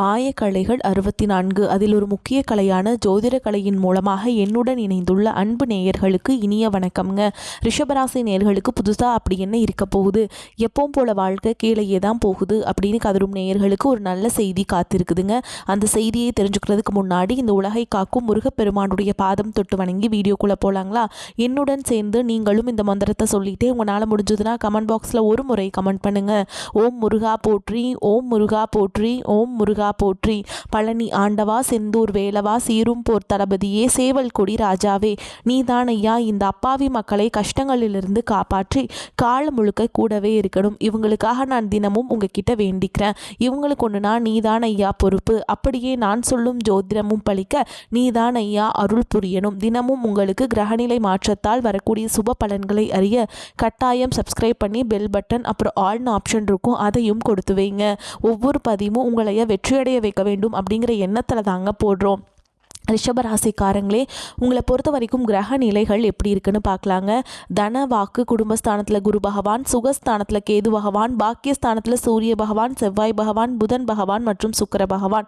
ஆயக்கலைகள் 64 அதில் ஒரு முக்கிய கலையான ஜோதிட கலையின் மூலமாக என்னுடன் இணைந்துள்ள அன்பு நேயர்களுக்கு இனிய வணக்கம்ங்க. ரிஷபராசி நேயர்களுக்கு புதுசாக அப்படி என்ன இருக்க போகுது, எப்பவும் போல வாழ்க்கை கீழேயே தான் போகுது அப்படின்னு கதரும் நேயர்களுக்கு ஒரு நல்ல செய்தி காத்திருக்குதுங்க. அந்த செய்தியை தெரிஞ்சுக்கிறதுக்கு முன்னாடி இந்த உலகை காக்கும் முருகப்பெருமானுடைய பாதம் தொட்டு வணங்கி வீடியோக்குள்ளே போகலாங்களா? என்னுடன் சேர்ந்து நீங்களும் இந்த மந்திரத்தை சொல்லிட்டே உங்களால் முடிஞ்சதுன்னா கமெண்ட் பாக்ஸில் ஒரு முறை கமெண்ட் பண்ணுங்கள். ஓம் முருகா போற்றி, ஓம் முருகா போற்றி, ஓம் முருகா போற்றி. பழனி ஆண்டவா, செந்தூர் வேலவா, சீரும் போர் தளபதியே, சேவல் கொடி ராஜாவே, நீதான் ஐயா இந்த அப்பாவி மக்களை கஷ்டங்களிலிருந்து காப்பாற்றி காலம் முழுக்க கூடவே இருக்கணும். இவங்களுக்காக நான் தினமும் உங்ககிட்ட வேண்டிக்கிறேன். இவங்களுக்கு ஒன்றுனா நீதான் ஐயா பொறுப்பு. அப்படியே நான் சொல்லும் ஜோதிடமும் பழிக்க நீதான் ஐயா அருள் புரியணும். தினமும் உங்களுக்கு கிரகநிலை மாற்றத்தால் வரக்கூடிய சுப பலன்களை அறிய கட்டாயம் சப்ஸ்கிரைப் பண்ணி பெல் பட்டன் அப்புறம் ஆல்னு ஆப்ஷன் இருக்கும், அதையும் கொடுத்து வைங்க. ஒவ்வொரு பதிவும் உங்களைய வெற்றியடைய வைக்க வேண்டும் அப்படிங்கிற எண்ணத்தில் தாங்க போடுறோம். ரிஷபராசிக்காரங்களே, உங்களை பொறுத்த வரைக்கும் கிரக நிலைகள் எப்படி இருக்குன்னு பார்க்கலாங்க. தன வாக்கு குடும்பஸ்தானத்தில் குரு பகவான், சுகஸ்தானத்தில் கேது பகவான், பாக்கியஸ்தானத்தில் சூரிய பகவான், செவ்வாய் பகவான், புதன் பகவான் மற்றும் சுக்கிர பகவான்,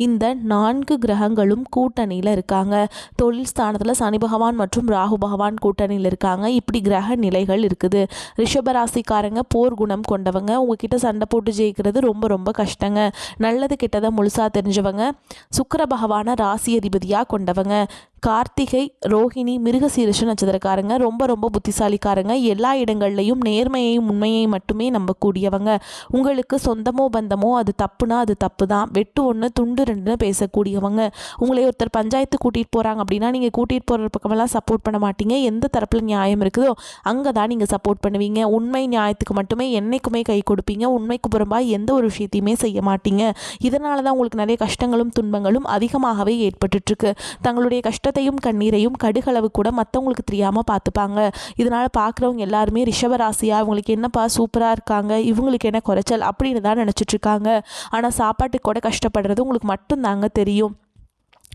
இந்த 4 கிரகங்களும் கூட்டணியில் இருக்காங்க. தொழில் ஸ்தானத்தில் சனி பகவான் மற்றும் ராகு பகவான் கூட்டணியில் இருக்காங்க. இப்படி கிரக நிலைகள் இருக்குது. ரிஷபராசிக்காரங்க போர் குணம் கொண்டவங்க. உங்ககிட்ட சண்டை போட்டு ஜெயிக்கிறது ரொம்ப ரொம்ப கஷ்டங்க. நல்லது கெட்டதை முழுசாக தெரிஞ்சவங்க. சுக்கிர பகவான ராசி அதிபதி கொண்டவங்க. கார்த்திகை, ரோஹிணி, மிருகசீரிஷ நட்சத்திரக்காரங்க ரொம்ப ரொம்ப புத்திசாலிக்காரங்க. எல்லா இடங்கள்லையும் நேர்மையையும் உண்மையை மட்டுமே நம்பக்கூடியவங்க. உங்களுக்கு சொந்தமோ பந்தமோ அது தப்புனா அது தப்பு தான், வெட்டு ஒன்று துண்டு ரெண்டுன்னு பேசக்கூடியவங்க. உங்களை ஒருத்தர் பஞ்சாயத்து கூட்டிகிட்டு போகிறாங்க அப்படின்னா நீங்கள் கூட்டிகிட்டு போகிற பக்கமெல்லாம் சப்போர்ட் பண்ண மாட்டீங்க. எந்த தரப்பில் நியாயம் இருக்குதோ அங்கே தான் நீங்கள் சப்போர்ட் பண்ணுவீங்க. உண்மை நியாயத்துக்கு மட்டுமே என்னைக்குமே கை கொடுப்பீங்க. உண்மைக்கு புறம்பாக எந்த ஒரு விஷயத்தையுமே செய்ய மாட்டீங்க. இதனால தான் உங்களுக்கு நிறைய கஷ்டங்களும் துன்பங்களும் அதிகமாகவே ஏற்பட்டுருக்கு. தங்களுடைய கஷ்டத்தையும் கண்ணீரையும் கடுகளவு கூட மற்றவங்களுக்கு தெரியாமல் பார்த்துப்பாங்க. இதனால் பார்க்குறவங்க எல்லாருமே ரிஷபராசியா இவங்களுக்கு என்னப்பா சூப்பராக இருக்காங்க, இவங்களுக்கு என்ன குறைச்சல் அப்படின்னு தான் நினச்சிட்டு இருக்காங்க. ஆனால் சாப்பாட்டுக்கு கூட கஷ்டப்படுறது உங்களுக்கு மட்டும்தாங்க தெரியும்.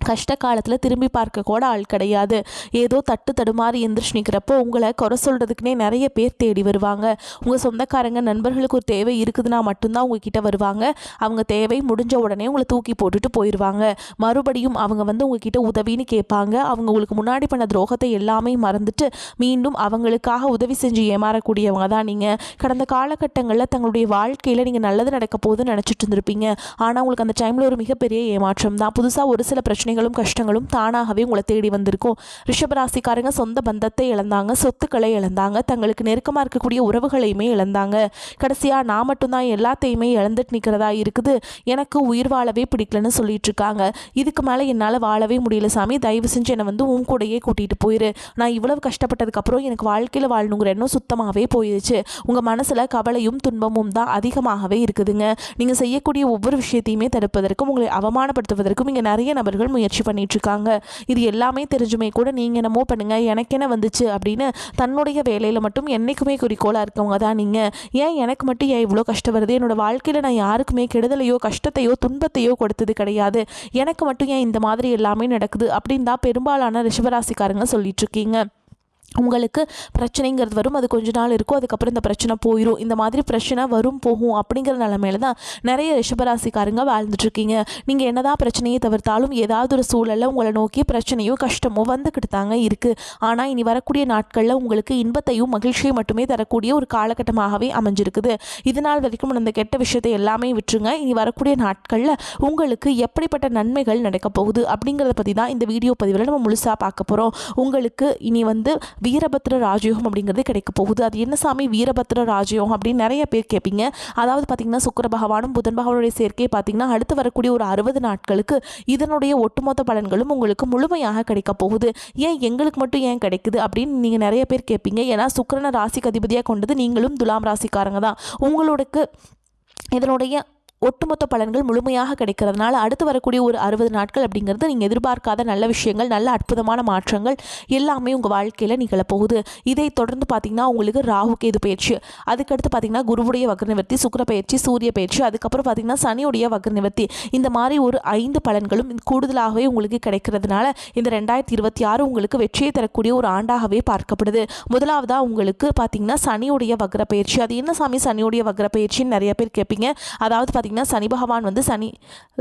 கஷ்ட காலத்தில் திரும்பி பார்க்க கூட ஆள் கிடையாது. ஏதோ தட்டு தடுமாறி எந்திரிச்சு நிற்கிறப்போ உங்களை குறை சொல்கிறதுக்குனே நிறைய பேர் தேடி வருவாங்க. உங்கள் சொந்தக்காரங்க நண்பர்களுக்கு ஒரு தேவை இருக்குதுன்னா மட்டும்தான் உங்ககிட்ட வருவாங்க. அவங்க தேவை முடிஞ்ச உடனே உங்களை தூக்கி போட்டுட்டு போயிடுவாங்க. மறுபடியும் அவங்க உங்ககிட்ட உதவின்னு கேட்பாங்க. அவங்க உங்களுக்கு முன்னாடி பண்ண துரோகத்தை எல்லாமே மறந்துட்டு மீண்டும் அவங்களுக்காக உதவி செஞ்சு ஏமாறக்கூடியவங்க தான் நீங்கள். கடந்த காலகட்டங்களில் தங்களுடைய வாழ்க்கையில் நீங்கள் நல்லது நடக்க போகுதுன்னு நினச்சிட்டு இருந்திருப்பீங்க. ஆனால் உங்களுக்கு அந்த டைமில் ஒரு மிகப்பெரிய ஏமாற்றம் தான். புதுசாக ஒரு சில பிரச்சனைகளும் கஷ்டங்களும் தானாகவே உங்களை தேடி வந்திருக்கும். ரிஷபராசிக்காரங்க சொந்த பந்தத்தை இழந்தாங்க, சொத்துக்களை இழந்தாங்க, தங்களுக்கு நெருக்கமாக இருக்கக்கூடிய உறவுகளையுமே இழந்தாங்க. கடைசியாக நான் மட்டும்தான் எல்லாத்தையுமே இழந்துட்டு நிற்கிறதா இருக்குது, எனக்கு உயிர் வாழவே பிடிக்கலன்னு சொல்லிட்டு இருக்காங்க. இதுக்கு மேலே என்னால் வாழவே முடியல சாமி, தயவு செஞ்சு என்னை உன் கூடையே கூட்டிகிட்டு போயிரு. நான் இவ்வளவு கஷ்டப்பட்டதுக்கப்புறம் எனக்கு வாழ்க்கையில் வாழணுங்கிற எண்ணம் சுத்தமாகவே போயிடுச்சு. உங்கள் மனசில் கவலையும் துன்பமும் தான் அதிகமாகவே இருக்குதுங்க. நீங்கள் செய்யக்கூடிய ஒவ்வொரு விஷயத்தையுமே தடுப்பதற்கும் உங்களை அவமானப்படுத்துவதற்கும் இங்கே நிறைய நபர்கள் முயற்சி பண்ணிட்டு இருக்காங்க. இது எல்லாமே தெரிஞ்சுமே கூட நீங்கள் என்னமோ பண்ணுங்க எனக்கு என்ன வந்துச்சு அப்படின்னு தன்னுடைய வேலையில் மட்டும் என்னைக்குமே குறிக்கோளாக இருக்கவங்க தான் நீங்கள். ஏன் எனக்கு மட்டும் ஏன் இவ்வளோ கஷ்டம் வருது, என்னோட வாழ்க்கையில் நான் யாருக்குமே கெடுதலையோ கஷ்டத்தையோ துன்பத்தையோ கொடுத்தது கிடையாது, எனக்கு மட்டும் ஏன் இந்த மாதிரி எல்லாமே நடக்குது அப்படின்னு தான் பெரும்பாலான ரிஷபராசிக்காரங்க சொல்லிட்டு இருக்கீங்க. உங்களுக்கு பிரச்சனைங்கிறது வரும், அது கொஞ்ச நாள் இருக்கும், அதுக்கப்புறம் இந்த பிரச்சனை போயிடும். இந்த மாதிரி பிரச்சனை வரும் போகும் அப்படிங்கிற நிலைமையில தான் நிறைய ரிஷபராசிக்காரங்க வாழ்ந்துட்டுருக்கீங்க. நீங்கள் என்னதான் பிரச்சனையை தவிர்த்தாலும் ஏதாவது ஒரு சூழலில் உங்களை நோக்கி பிரச்சனையோ கஷ்டமோ வந்துக்கிட்டு தாங்க இருக்குது. ஆனால் இனி வரக்கூடிய நாட்களில் உங்களுக்கு இன்பத்தையும் மகிழ்ச்சியும் மட்டுமே தரக்கூடிய ஒரு காலகட்டமாகவே அமைஞ்சிருக்குது. இதனால் வரைக்கும் அந்த கெட்ட விஷயத்தை எல்லாமே விட்டுருங்க. இனி வரக்கூடிய நாட்களில் உங்களுக்கு எப்படிப்பட்ட நன்மைகள் நடக்க போகுது அப்படிங்கிறத பற்றி தான் இந்த வீடியோ பதிவில் நம்ம முழுசாக பார்க்க போகிறோம். உங்களுக்கு இனி வீரபத்ர ராஜயோகம் அப்படிங்கிறது கிடைக்க போகுது. அது என்ன சாமி வீரபத்ர ராஜயோகம் அப்படின்னு நிறைய பேர் கேட்பீங்க. அதாவது பார்த்தீங்கன்னா சுக்கிர பகவானும் புதன் பகவானுடைய சேர்க்கையை பார்த்தீங்கன்னா அடுத்து வரக்கூடிய ஒரு 60 நாட்களுக்கு இதனுடைய ஒட்டுமொத்த பலன்களும் உங்களுக்கு முழுமையாக கிடைக்க போகுது. ஏன் எங்களுக்கு மட்டும் ஏன் கிடைக்குது அப்படின்னு நீங்கள் நிறைய பேர் கேட்பீங்க. ஏன்னா சுக்கிரனை ராசிக்கு அதிபதியாக கொண்டது நீங்களும் துலாம் ராசிக்காரங்க தான். உங்களுக்கு இதனுடைய ஒட்டுமொத்த பலன்கள் முழுமையாக கிடைக்கிறதுனால அடுத்து வரக்கூடிய ஒரு 60 நாட்கள் அப்படிங்கிறது நீங்கள் எதிர்பார்க்காத நல்ல விஷயங்கள், நல்ல அற்புதமான மாற்றங்கள் எல்லாமே உங்கள் வாழ்க்கையில் நிகழப்போகுது. இதை தொடர்ந்து பார்த்திங்கன்னா உங்களுக்கு ராகு கேது பயிற்சி, அதுக்கடுத்து பார்த்திங்கன்னா குருவுடைய வக்ர நிவர்த்தி, சுக்கிர பயிற்சி, சூரிய பயிற்சி, அதுக்கப்புறம் பார்த்திங்கன்னா சனியுடைய வக்ர நிவர்த்தி, இந்த மாதிரி ஒரு 5 பலன்களும் கூடுதலாகவே உங்களுக்கு கிடைக்கிறதுனால இந்த 2026 உங்களுக்கு வெற்றியை தரக்கூடிய ஒரு ஆண்டாகவே பார்க்கப்படுது. முதலாவதாக உங்களுக்கு பார்த்திங்கன்னா சனியுடைய வக்ர பயிற்சி. அது என்ன சாமி சனியுடைய வக்ர பயிற்சின்னு நிறைய பேர் கேட்பீங்க. அதாவது பார்த்திங்கன்னா சனி பகவான் வந்து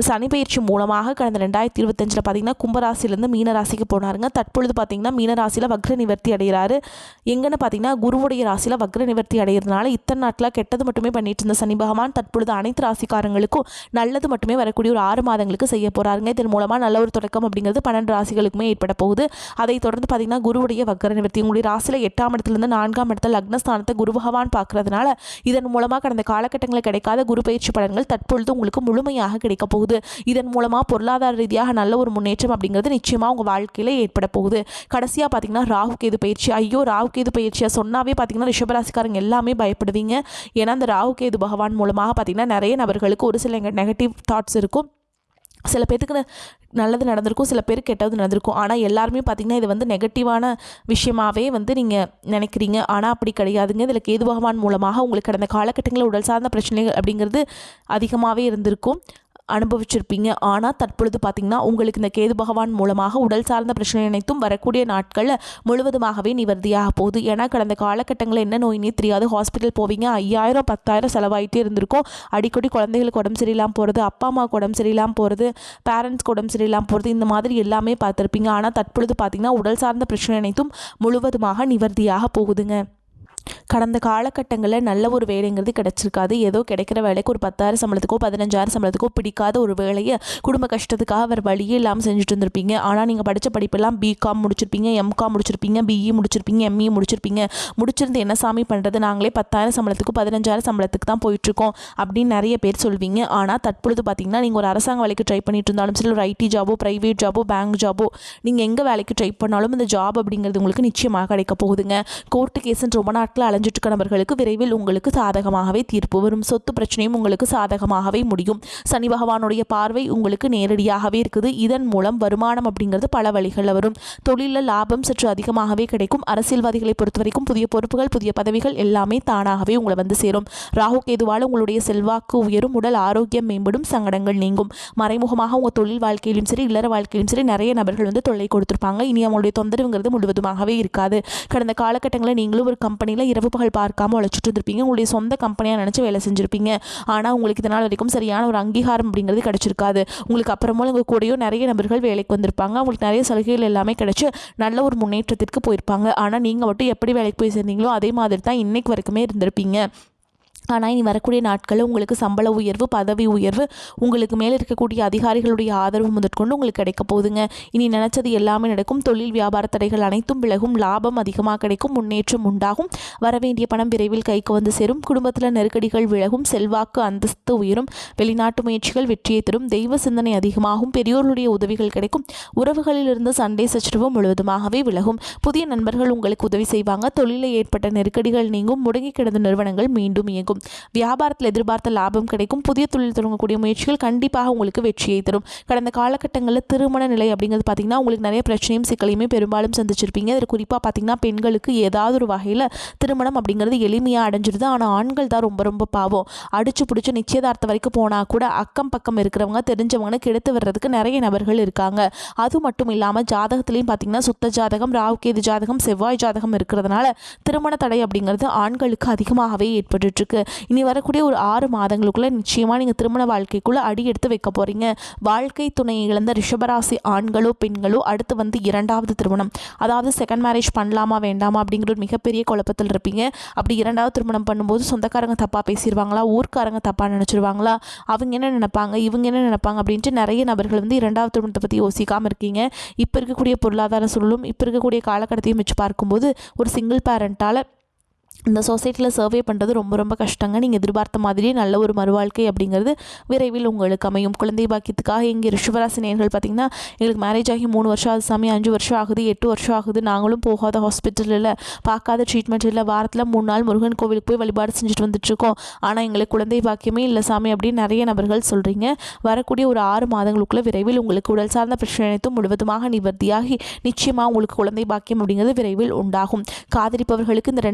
சனி பயிற்சி மூலமாக கடந்த 2025 பார்த்திங்கன்னா கும்பராசிலேருந்து மீனராசிக்கு போனாருங்க. தற்பொழுது பார்த்திங்கன்னா மீனராசியில் வக்ர நிவர்த்தி அடைகிறாரு. எங்கன்னு பார்த்திங்கன்னா குருவுடைய ராசியில் வக்ர நிவர்த்தி அடைகிறதுனால இத்தனை நாட்களாக கெட்டது மட்டுமே பண்ணிட்டு இருந்த சனி பகவான் தற்பொழுது அனைத்து ராசிக்காரங்களுக்கும் நல்லது மட்டுமே வரக்கூடிய ஒரு 6 மாதங்களுக்கு செய்ய போகிறாருங்க. இதன் மூலமாக நல்ல ஒரு தொடக்கம் அப்படிங்கிறது 12 ராசிகளுக்குமே ஏற்பட போகுது. அதை தொடர்ந்து பார்த்திங்கன்னா குருவுடைய வக்ர நிவர்த்தி உங்களுடைய ராசியில் 8ஆம் இடத்துலேருந்து 4ஆம் இடத்துல லக்னஸ்தானத்தை குரு பகவான் பார்க்கறதுனால இதன் மூலமாக கடந்த காலகட்டங்களில் கிடைக்காத குரு பயிற்சி பலன்கள் தற்பொழுது உங்களுக்கு முழுமையாக கிடைக்க போகுது. இதன் மூலமாக பொருளாதார ரீதியாக நல்ல ஒரு முன்னேற்றம் அப்படிங்கிறது நிச்சயமாக உங்கள் வாழ்க்கையில் ஏற்பட போகுது. கடைசியாக பார்த்தீங்கன்னா ராகு கேது பயிற்சி. ஐயோ, ராகு கேது பயிற்சியாக சொன்னாவே பார்த்தீங்கன்னா ரிஷபராசிக்காரங்க எல்லாமே பயப்படுவீங்க. ஏன்னா அந்த ராகு கேது பகவான் மூலமாக பார்த்தீங்கன்னா நிறைய நபர்களுக்கு ஒரு சில நெகட்டிவ் தாட்ஸ் இருக்கும். சில பேருக்கு நல்லது நடந்திருக்கும், சில பேருக்கு கெட்டது நடந்திருக்கும். ஆனால் எல்லாருமே பார்த்திங்கன்னா இது வந்து நெகட்டிவான விஷயமாகவே வந்து நீங்கள் நினைக்கிறீங்க. ஆனால் அப்படி கிடையாதுங்க. இதில் கேது பகவான் மூலமாக உங்களுக்கு கடந்த காலகட்டங்களில் உடல் சார்ந்த பிரச்சனைகள் அப்படிங்கிறது அதிகமாகவே இருந்திருக்கும், அனுபவிச்சிருப்பீங்க. ஆனால் தற்பொழுது பார்த்திங்கன்னா உங்களுக்கு இந்த கேது பகவான் மூலமாக உடல் சார்ந்த பிரச்சனை அனைத்தும் வரக்கூடிய நாட்களில் முழுவதுமாகவே நிவர்த்தியாக போகுது. ஏன்னா கடந்த காலகட்டங்களில் என்ன நோயினே தெரியாது, ஹாஸ்பிட்டல் போவீங்க, 5000 10,000 செலவாயிட்டே இருந்திருக்கும். அடிக்கடி குழந்தைகளுக்கு உடம்பு சரியில்லாமல் போகிறது, அப்பா அம்மாவுக்கு உடம்பு சரியில்லாமல் போகிறது, பேரண்ட்ஸ்க்கு உடம்பு சரியில்லாமல் போகிறது, இந்த மாதிரி எல்லாமே பார்த்துருப்பீங்க. ஆனால் தற்பொழுது பார்த்திங்கன்னா உடல் சார்ந்த பிரச்சனை அனைத்தும் முழுவதுமாக நிவர்த்தியாக போகுதுங்க. கடந்த காலகட்டங்களில் நல்ல ஒரு வேலைங்கிறது கிடச்சிருக்காது. ஏதோ கிடைக்கிற வேலைக்கு ஒரு 10,000 சம்பளத்துக்கோ 15,000 சம்பளத்துக்கோ பிடிக்காத ஒரு வேலையை குடும்ப கஷ்டத்துக்காக வேறு வழியே இல்லாமல் செஞ்சுட்டு இருந்திருப்பீங்க. ஆனால் நீங்கள் படித்த படிப்பெல்லாம் பிகாம் முடிச்சிருப்பீங்க, எம்காம் முடிச்சிருப்பீங்க, பிஇ முடிச்சிருப்பீங்க, எம்இ முடிச்சிருப்பீங்க. முடிச்சிருந்து என்ன சாமி பண்ணுறது, நாங்களே 10,000 சம்பளத்துக்கு 15,000 சம்பளத்துக்கு தான் போயிட்டுருக்கோம் அப்படின்னு நிறைய பேர் சொல்வீங்க. ஆனால் தற்பொழுது பார்த்திங்கன்னா நீங்கள் ஒரு அரசாங்க வேலைக்கு ட்ரை பண்ணிட்டு இருந்தாலும் சரி, ஒரு ஐடி ஜாபோ, ப்ரைவேட் ஜாபோ, பேங்க் ஜாபோ, நீங்கள் எங்கே வேலைக்கு ட்ரை பண்ணாலும் இந்த ஜாப் அப்படிங்கிறது உங்களுக்கு நிச்சயமாக கிடைக்க போகுதுங்க. கோர்ட்டு கேஸுன்னு ரொம்ப நாட்கள் அலைஞ்சிட்டு நபர்களுக்கு விரைவில் உங்களுக்கு சாதகமாகவே தீர்ப்பு வரும். சொத்து பிரச்சனையும் உங்களுக்கு சாதகமாகவே முடியும். சனி பகவானுடைய பார்வை உங்களுக்கு நேரடியாகவே இருக்குது. இதன் மூலம் வருமானம் அப்படிங்கிறது பல வழிகளில் வரும். தொழிலில் லாபம் சற்று அதிகமாகவே கிடைக்கும். அரசியல்வாதிகளை பொறுத்த வரைக்கும் புதிய பொறுப்புகள், புதிய பதவிகள் எல்லாமே தானாகவே உங்களை வந்து சேரும். ராகு கேதுவால் உங்களுடைய செல்வாக்கு உயரும், உடல் ஆரோக்கியம் மேம்படும், சங்கடங்கள் நீங்கும். மறைமுகமாக உங்கள் தொழில் வாழ்க்கையிலும் சரி, இல்லற வாழ்க்கையிலும் சரி நிறைய நபர்கள் வந்து தொல்லை கொடுத்துருப்பாங்க. இனி அவங்களுடைய தொந்தரவுங்கிறது முழுவதுமாகவே இருக்காது. கடந்த காலகட்டங்களில் நீங்களும் ஒரு கம்பெனியில் இரவு பகல் பார்க்காம உழைச்சிட்டு இருந்திருப்பீங்க. உங்களுடைய சொந்த கம்பெனியாக நினச்சி வேலை செஞ்சுருப்பீங்க. ஆனால் உங்களுக்கு இதனால் வரைக்கும் சரியான ஒரு அங்கீகாரம் அப்படிங்கிறது கிடைச்சிருக்காது. உங்களுக்கு அப்புறமா உங்கள் கூடயும் நிறைய நபர்கள் வேலைக்கு வந்திருப்பாங்க. உங்களுக்கு நிறைய சலுகைகள் எல்லாமே கிடைச்சி நல்ல ஒரு முன்னேற்றத்திற்கு போயிருப்பாங்க. ஆனால் நீங்கள் மட்டும் எப்படி வேலைக்கு போய் சேர்ந்தீங்களோ அதே மாதிரி தான் இன்னைக்கு வரைக்குமே இருந்திருப்பீங்க. ஆனால் இனி வரக்கூடிய நாட்களில் உங்களுக்கு சம்பள உயர்வு, பதவி உயர்வு, உங்களுக்கு மேலே இருக்கக்கூடிய அதிகாரிகளுடைய ஆதரவு முதற்கொண்டு உங்களுக்கு கிடைக்க போகுதுங்க. இனி நினச்சது எல்லாமே நடக்கும். தொழில் வியாபார தடைகள் அனைத்தும் விலகும். லாபம் அதிகமாக கிடைக்கும். முன்னேற்றம் உண்டாகும். வரவேண்டிய பணம் விரைவில் கைக்கு வந்து சேரும். குடும்பத்தில் நெருக்கடிகள் விலகும். செல்வாக்கு அந்தஸ்து உயரும். வெளிநாட்டு முயற்சிகள் வெற்றியை தரும். தெய்வ சிந்தனை அதிகமாகும். பெரியோர்களுடைய உதவிகள் கிடைக்கும். உறவுகளிலிருந்து சண்டை சச்சரவு முழுவதுமாகவே விலகும். புதிய நண்பர்கள் உங்களுக்கு உதவி செய்வாங்க. தொழிலில் ஏற்பட்ட நெருக்கடிகள் நீங்கும். முடங்கி கிடந்த நிறுவனங்கள் மீண்டும் இயங்கும். வியாபாரத்தில் எதிர்பார்த்த லாபம் கிடைக்கும். புதிய தொழில் தொடங்கக்கூடிய முயற்சிகள் கண்டிப்பாக உங்களுக்கு வெற்றியை தரும். கடந்த காலகட்டங்களில் திருமண நிலை அப்படிங்கிறது பார்த்திங்கன்னா உங்களுக்கு நிறைய பிரச்சனையும் சிக்கலையுமே பெரும்பாலும் சந்திச்சிருப்பீங்க. அதில் குறிப்பாக பார்த்திங்கன்னா பெண்களுக்கு ஏதாவது ஒரு வகையில் திருமணம் அப்படிங்கிறது எளிமையாக அடைஞ்சிருது. ஆனால் ஆண்கள் தான் ரொம்ப ரொம்ப பாவம். அடிச்சு பிடிச்சி நிச்சயதார்த்தம் வரைக்கும் போனால் கூட அக்கம் பக்கம் இருக்கிறவங்க தெரிஞ்சவங்கன்னு கெடுத்து வர்றதுக்கு நிறைய நபர்கள் இருக்காங்க. அது மட்டும் இல்லாமல் ஜாதகத்துலேயும் பார்த்திங்கன்னா சுத்த ஜாதகம், ராகு கேது ஜாதகம், செவ்வாய் ஜாதகம் இருக்கிறதுனால திருமண தடை அப்படிங்கிறது ஆண்களுக்கு அதிகமாகவே ஏற்பட்டுருக்கு. இனி வரக்கூடிய ஒரு 6 மாதங்களுக்குள்ள நிச்சயமாக நீங்கள் திருமண வாழ்க்கைக்குள்ளே அடி எடுத்து வைக்க போகிறீங்க. வாழ்க்கை துணையை இழந்த ரிஷபராசி ஆண்களோ பெண்களோ அடுத்து வந்து 2வது திருமணம், அதாவது செகண்ட் மேரேஜ் பண்ணலாமா வேண்டாமா அப்படிங்கிற ஒரு மிகப்பெரிய குழப்பத்தில் இருப்பீங்க. அப்படி 2வது திருமணம் பண்ணும்போது சொந்தக்காரங்க தப்பாக பேசிடுவாங்களா, ஊர்க்காரங்க தப்பாக நினச்சிருவாங்களா, அவங்க என்ன நினைப்பாங்க, இவங்க என்ன நினைப்பாங்க அப்படின்ட்டு நிறைய நபர்கள் வந்து 2வது திருமணத்தை பற்றி யோசிக்காமல் இருக்கீங்க. இப்போ இருக்கக்கூடிய பொருளாதார சூழலும் இப்போ இருக்கக்கூடிய காலகட்டத்தையும் வச்சு பார்க்கும்போது ஒரு சிங்கிள் பேரண்ட்டால் இந்த சொசைட்டியில் சர்வே பண்ணுறது ரொம்ப ரொம்ப கஷ்டங்க. நீங்கள் எதிர்பார்த்த மாதிரியே நல்ல ஒரு மறுவாழ்க்கை அப்படிங்கிறது விரைவில் உங்களுக்கு அமையும். குழந்தை பாக்கியத்துக்காக இங்கே ரிஷபராசி நேயர்கள் பார்த்திங்கன்னா எங்களுக்கு மேரேஜ் ஆகி 3 வருஷம் ஆகுது சாமி, 5 வருஷம் ஆகுது, 8 வருஷம் ஆகுது, நாங்களும் போகாத ஹாஸ்பிட்டலில் பார்க்காத ட்ரீட்மெண்ட் இல்லை, வாரத்தில் 3 நாள் முருகன் கோவிலுக்கு போய் வழிபாடு செஞ்சுட்டு வந்துட்டுருக்கோம், ஆனால் எங்களுக்கு குழந்தை பாக்கியமே இல்லை சாமி அப்படின்னு நிறைய நபர்கள் சொல்கிறீங்க. வரக்கூடிய ஒரு 6 மாதங்களுக்குள்ளே விரைவில் உங்களுக்கு உடல் சார்ந்த பிரச்சனை அனைத்தும் முழுவதுமாக நிவர்த்தியாகி நிச்சயமாக உங்களுக்கு குழந்தை பாக்கியம் அப்படிங்கிறது விரைவில் உண்டாகும். காதலிப்பவர்களுக்கு இந்த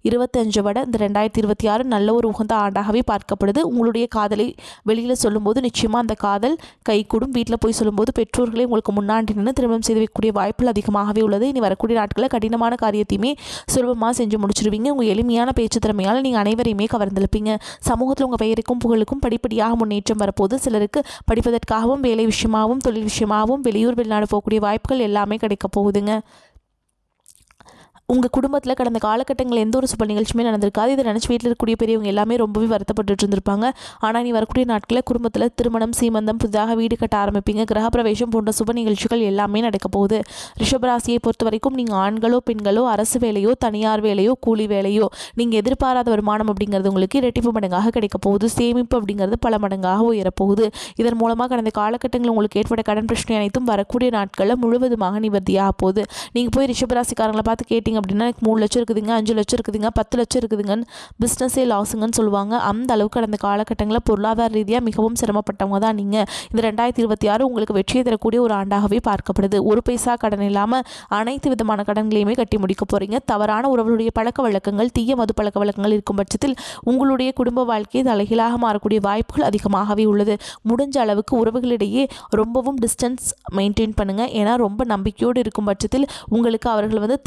25 விட இந்த 2026 நல்ல ஒரு உகந்த ஆண்டாகவே பார்க்கப்படுது. உங்களுடைய காதலை வெளியில் சொல்லும்போது நிச்சயமாக அந்த காதல் கைகூடும். வீட்டில் போய் சொல்லும்போது பெற்றோர்களே உங்களுக்கு முன்னாடி நின்று திருமணம் செய்து வைக்கக்கூடிய வாய்ப்புகள் அதிகமாகவே உள்ளது. இனி வரக்கூடிய நாட்களில் கடினமான காரியத்தையுமே சுலபமாக செஞ்சு முடிச்சிருவீங்க. உங்கள் எளிமையான பேச்சு திறமையால் நீங்கள் அனைவரையுமே கவர்ந்தெழுப்பீங்க. சமூகத்தில் உங்கள் பெயருக்கும் புகழுக்கும் படிப்படியாக முன்னேற்றம் வரப்போது. சிலருக்கு படிப்பதற்காகவும் வேலை விஷயமாகவும் தொழில் விஷயமாகவும் வெளியூர் வெளிநாடு போகக்கூடிய வாய்ப்புகள் எல்லாமே கிடைக்க போகுதுங்க. உங்கள் குடும்பத்தில் கடந்த காலகட்டங்களில் எந்த ஒரு சுப நிகழ்ச்சியுமே நடந்திருக்காது. இதை நினச்சி வீட்டில் இருக்கக்கூடிய பெரியவங்க எல்லாமே ரொம்பவே வருத்தப்பட்டு இருந்திருப்பாங்க. ஆனால் நீ வரக்கூடிய நாட்களில் குடும்பத்தில் திருமணம், சீமந்தம், புதிதாக வீடு கட்ட ஆரம்பிப்பீங்க. கிரகப்பிரவேசம் போன்ற சுப நிகழ்ச்சிகள் எல்லாமே நடக்க போகுது. ரிஷபராசியை பொறுத்த வரைக்கும் நீங்கள் ஆண்களோ பெண்களோ அரசு வேலையோ தனியார் வேலையோ கூலி வேலையோ நீங்கள் எதிர்பாராத வருமானம் அப்படிங்கிறது உங்களுக்கு இரட்டிப்பு மடங்காக கிடைக்க போகுது. சேமிப்பு அப்படிங்கிறது பல மடங்காக உயரப்போகுது. இதன் மூலமாக கடந்த காலகட்டங்களில் உங்களுக்கு ஏற்பட்ட கடன் பிரச்சனை அனைத்தும் வரக்கூடிய நாட்களில் முழுவதுமாக நிவர்த்தியாக போகுது. நீங்கள் போய் ரிஷபராசிக்காரங்களை பார்த்து கேட்டிங்க அப்படின்னா எனக்கு 3 லட்சம் இருக்குதுங்க, 5 லட்சம் இருக்குதுங்க, 10 லட்சம் இருக்குதுங்கன்னு பிஸ்னஸே லாஸுங்கன்னு சொல்லுவாங்க. அந்த அளவுக்கு கடந்த காலகட்டங்களில் பொருளாதார ரீதியாக மிகவும் சிரமப்பட்டவங்க தான் நீங்கள். இந்த 2026 உங்களுக்கு வெற்றியை தரக்கூடிய ஒரு ஆண்டாகவே பார்க்கப்படுது. ஒரு பைசா கடன் இல்லாமல் அனைத்து விதமான கடன்களையுமே கட்டி முடிக்க போகிறீங்க. தவறான உறவுடைய பழக்க வழக்கங்கள், தீய மது பழக்க வழக்கங்கள் இருக்கும் பட்சத்தில் உங்களுடைய குடும்ப வாழ்க்கையை தலைகீழாக மாறக்கூடிய வாய்ப்புகள் அதிகமாகவே உள்ளது. முடிஞ்ச அளவுக்கு உறவுகளிடையே ரொம்பவும் டிஸ்டன்ஸ் மெயின்டைன் பண்ணுங்கள். ஏன்னா ரொம்ப நம்பிக்கையோடு இருக்கும் பட்சத்தில் உங்களுக்கு அவர்கள் வந்து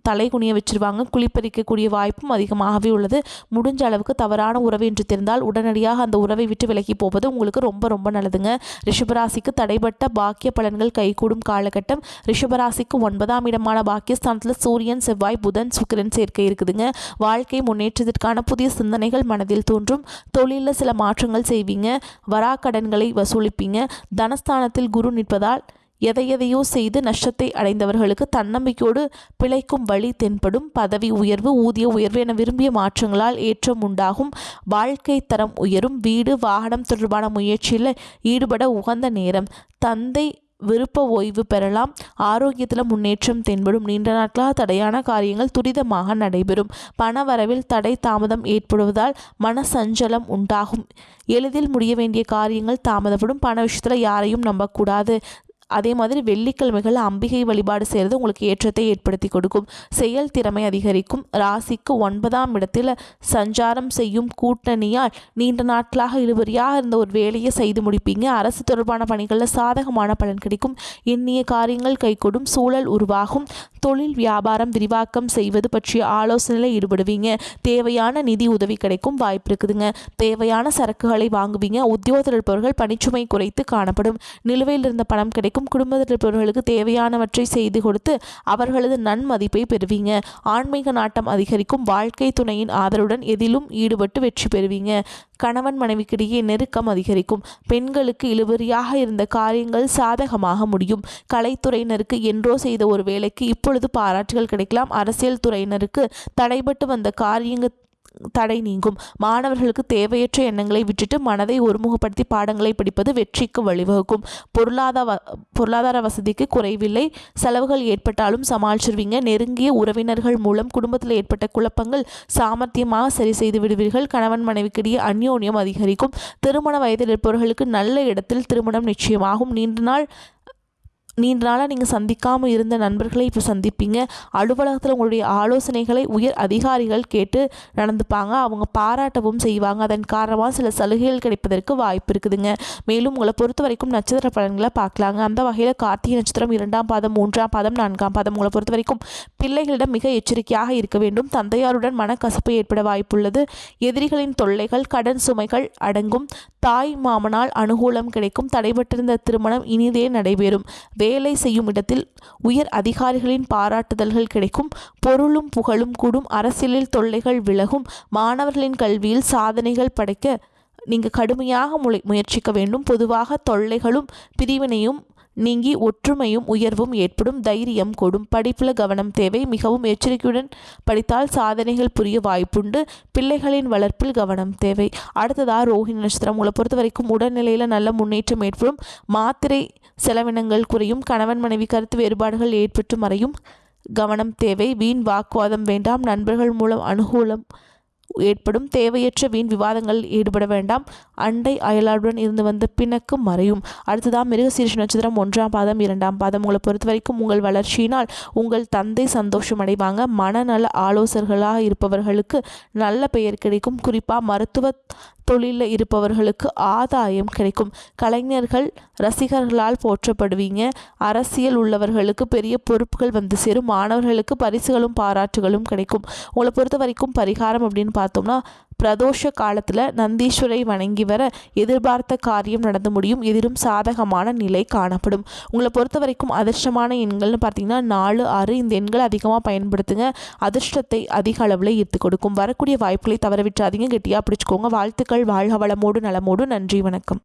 தலை குனிய வச்சிருவாங்க. குளிப்பறிக்கக்கூடிய வாய்ப்பும் அதிகமாகவே உள்ளது. முடிஞ்ச அளவுக்கு தவறான உறவு என்று தெரிந்தால் உடனடியாக அந்த உறவை விட்டு விலகி போவது உங்களுக்கு ரொம்ப ரொம்ப நல்லதுங்க. ரிஷபராசிக்கு தடைப்பட்ட பாக்கிய பலன்கள் கைகூடும் காலகட்டம். ரிஷபராசிக்கு 9ஆம் இடமான பாக்கியஸ்தானத்தில் சூரியன், செவ்வாய், புதன், சுக்கிரன் சேர்க்கை இருக்குதுங்க. வாழ்க்கை முன்னேற்றத்திற்கான புதிய சிந்தனைகள் மனதில் தோன்றும். தொழிலில் சில மாற்றங்கள் செய்வீங்க. வராக்கடன்களை வசூலிப்பீங்க. தனஸ்தானத்தில் குரு நிற்பதால் எதையோ செய்து நஷ்டத்தை அடைந்தவர்களுக்கு தன்னம்பிக்கையோடு பிழைக்கும் வழி தென்படும். பதவி உயர்வு, ஊதிய உயர்வு என விரும்பிய மாற்றங்களால் ஏற்றம் உண்டாகும். வாழ்க்கை தரம் உயரும். வீடு வாகனம் தொடர்பான முயற்சியில் ஈடுபட உகந்த நேரம். தந்தை விருப்ப ஓய்வு பெறலாம். ஆரோக்கியத்தில் முன்னேற்றம் தென்படும். நீண்ட நாட்களாக தடையான காரியங்கள் துரிதமாக நடைபெறும். பண வரவில் தடை தாமதம் ஏற்படுவதால் மன சஞ்சலம் உண்டாகும். எளிதில் முடிய வேண்டிய காரியங்கள் தாமதப்படும். பண விஷயத்தில் யாரையும் நம்பக்கூடாது. அதே மாதிரி வெள்ளிக்கிழமைகள் அம்பிகை வழிபாடு செய்கிறது உங்களுக்கு ஏற்றத்தை ஏற்படுத்தி கொடுக்கும். செயல் திறமை அதிகரிக்கும். ராசிக்கு 9ஆம் இடத்தில் சஞ்சாரம் செய்யும் கூட்டணியால் நீண்ட நாட்களாக இழுபறியாக இருந்த ஒரு வேலையை செய்து முடிப்பீங்க. அரசு தொடர்பான பணிகளில் சாதகமான பலன் கிடைக்கும். எண்ணிய காரியங்கள் கைகூடும். சூழல் உருவாகும். தொழில் வியாபாரம் விரிவாக்கம் செய்வது பற்றிய ஆலோசனையில் ஈடுபடுவீங்க. தேவையான நிதி உதவி கிடைக்கும் வாய்ப்பு இருக்குதுங்க. தேவையான சரக்குகளை வாங்குவீங்க. உத்தியோகத்தில் இருப்பவர்கள் பணிச்சுமை குறைத்து காணப்படும். நிலுவையில் இருந்த பணம் கிடைக்கும். குடும்பத்தில் இருப்பவர்களுக்கு தேவையானவற்றை செய்து கொடுத்து அவர்களது நன்மதிப்பை பெறுவீங்க. ஆன்மீக நாட்டம் அதிகரிக்கும். வாழ்க்கை துணையின் ஆதரவுடன் எதிலும் ஈடுபட்டு வெற்றி பெறுவீங்க. கணவன் மனைவிக்கிடையே நெருக்கம் அதிகரிக்கும். பெண்களுக்கு இழுபறியாக இருந்த காரியங்கள் சாதகமாக முடியும். கலைத்துறையினருக்கு என்றோ செய்த ஒரு வேலைக்கு இப்பொழுது பாராட்டுகள் கிடைக்கலாம். அரசியல் துறையினருக்கு தடைபட்டு வந்த காரியங்கள் தடை நீங்கும். மாணவர்களுக்கு தேவையற்ற எண்ணங்களை விட்டுட்டு மனதை ஒருமுகப்படுத்தி பாடங்களை படிப்பது வெற்றிக்கு வழிவகுக்கும். பொருளாதார வசதிக்கு குறைவில்லை. செலவுகள் ஏற்பட்டாலும் சமாளிச்சிருவீங்க. நெருங்கிய உறவினர்கள் மூலம் குடும்பத்தில் ஏற்பட்ட குழப்பங்கள் சாமர்த்தியமாக சரி செய்து விடுவீர்கள். கணவன் மனைவிக்கிடையே அந்யோன்யம் அதிகரிக்கும். திருமண வயதில் இருப்பவர்களுக்கு நல்ல இடத்தில் திருமணம் நிச்சயமாகும். நீண்ட நாளாக நீங்கள் சந்திக்காமல் இருந்த நண்பர்களை இப்போ சந்திப்பீங்க. அலுவலகத்தில் உங்களுடைய ஆலோசனைகளை உயர் அதிகாரிகள் கேட்டு நடந்துப்பாங்க. அவங்க பாராட்டவும் செய்வாங்க. அதன் காரணமாக சில சலுகைகள் கிடைப்பதற்கு வாய்ப்பு இருக்குதுங்க. மேலும் உங்களை பொறுத்த வரைக்கும் நட்சத்திர பலன்களை பார்க்கலாங்க. அந்த வகையில் கார்த்திகை நட்சத்திரம் 2ஆம் பாதம், 3ஆம் பாதம், 4ஆம் பாதம் உங்களை பொறுத்த வரைக்கும் பிள்ளைகளிடம் மிக எச்சரிக்கையாக இருக்க வேண்டும். தந்தையாருடன் மனக்கசப்பு ஏற்பட வாய்ப்புள்ளது. எதிரிகளின் தொல்லைகள், கடன் சுமைகள் அடங்கும். தாய் மாமனால் அனுகூலம் கிடைக்கும். தடைபட்டிருந்த திருமணம் இனிதே நடைபெறும். வேலை செய்யும் இடத்தில் உயர் அதிகாரிகளின் பாராட்டுதல்கள் கிடைக்கும். பொருளும் புகழும் கூடும். அரசியலில் தொல்லைகள் விலகும். மாணவர்களின் கல்வியில் சாதனைகள் படைக்க நீங்கள் கடுமையாக முயற்சிக்க வேண்டும். பொதுவாக தொல்லைகளும் பிரிவினையும் நீங்கி ஒற்றுமையும் உயர்வும் ஏற்படும். தைரியம் கூடும். படிப்பில் கவனம் தேவை. மிகவும் எச்சரிக்கையுடன் படித்தால் சாதனைகள் புரிய வாய்ப்புண்டு. பிள்ளைகளின் வளர்ப்பில் கவனம் தேவை. அடுத்ததாக ரோஹிணி நட்சத்திரம் உங்களை பொறுத்த வரைக்கும் உடல்நிலையில் நல்ல முன்னேற்றம் ஏற்படும். மாத்திரை செலவினங்கள் குறையும். கணவன் மனைவி கருத்து வேறுபாடுகள் ஏற்பட்டு மறையும். கவனம் தேவை. வீண் வாக்குவாதம் வேண்டாம். நண்பர்கள் மூலம் அனுகூலம் ஏற்படும். தேவையற்ற வீண் விவாதங்களில் ஈடுபட வேண்டாம். அண்டை அயலாருடன் இருந்து வந்த பிணக்கு மறையும். அடுத்ததான் மிருகசீரிஷ நட்சத்திரம் 1ஆம் பாதம் 2ஆம் பாதம். உங்களை பொறுத்த வரைக்கும் உங்கள் வளர்ச்சியினால் உங்கள் தந்தை சந்தோஷம் அடைவாங்க. மனநல ஆலோசகர்களாக இருப்பவர்களுக்கு நல்ல பெயர் கிடைக்கும். குறிப்பாக மருத்துவ தொழிலில் இருப்பவர்களுக்கு ஆதாயம் கிடைக்கும். கலைஞர்கள் ரசிகர்களால் போற்றப்படுவீங்க. அரசியல் உள்ளவர்களுக்கு பெரிய பொறுப்புகள் வந்து சேரும். மாணவர்களுக்கு பரிசுகளும் பாராட்டுகளும் கிடைக்கும். உங்களை பொறுத்த வரைக்கும் பரிகாரம் அப்படின்னு பார்த்தோம்னா, பிரதோஷ காலத்தில் நந்தீஸ்வரை வணங்கி வர எதிர்பார்த்த காரியம் நடந்து முடியும். எதிரும் சாதகமான நிலை காணப்படும். உங்களை பொறுத்த வரைக்கும் அதிர்ஷ்டமான எண்கள்னு பார்த்தீங்கன்னா 4, 6 இந்த எண்களை அதிகமாக பயன்படுத்துங்க. அதிர்ஷ்டத்தை அதிக அளவில் ஈர்த்து கொடுக்கும். வரக்கூடிய வாய்ப்புகளை தவற விட்டுறாதீங்க. கெட்டியாக பிடிச்சிக்கோங்க. வாழ்த்துக்கள். வாழ்க வளமோடு நலமோடு. நன்றி, வணக்கம்.